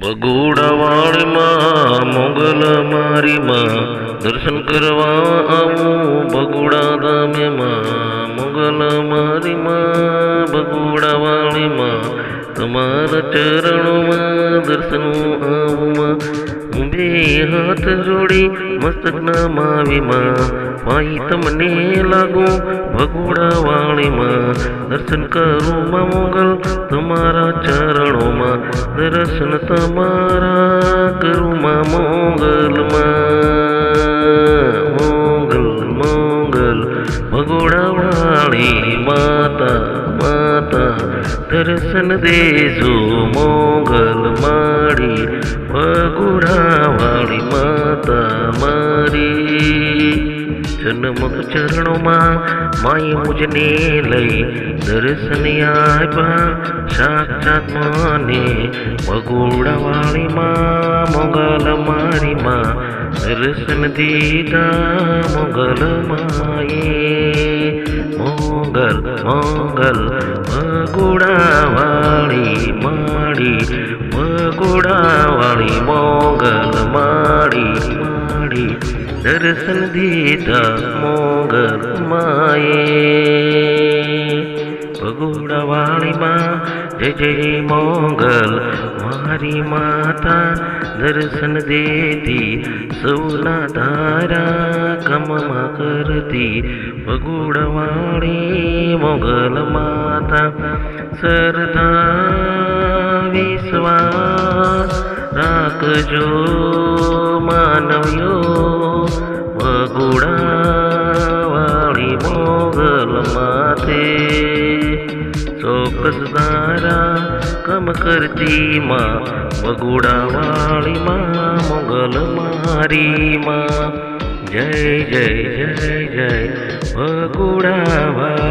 બગોડાવાળી માં મોગલ મારી માં દર્શન કરવા આવું બગોડા ગામે માં મોગલ મારી માં બગોડાવાળી માં તમારા ચરણોમાં દર્શન આવું માં બે હાથ જોડી મસ્તક નમાવી માં ભાઈ તમને લાગુ ભગોડાવાળી માં દર્શન કરું માં મોગલ તમારા ચરણોમાં દર્શન તમારા કરું માં મોગલ મોગલ મોગલ ભગોડાવાળી માતા માતા દર્શન દેજો મોગલ માડી ભગોડાવાળી માતા મારી જન્મક ચરણોમાં માય મુજને લઈ દર્શન આપ્યા સાક્ષાત મને ભગોડાવાળી માં મોગલ મારી માં દર્શન દીધા મોગલ માએ મોગલ મોગલ ભગોડાવાળી માડી ભગોડાવાળી મોગલ માડી માડી દર્શન દીધા મોગલ માએ ભગોડાવાળી માં જય જય મોગલ મારી માતા દર્શન દેતી સૌના ધારા કમમાં કરતી ભગોડાવાળી મોગલ માતા શ્રદ્ધા વિશ્વાસ રાખજો માનવ્યો ભગોડાવાળી મોગલ માથે ચોક્કસ તારા કમ કરતી માં ભગોડાવાળી માં મોગલ મારી માં જય જય જય જય ભગોડાવાળી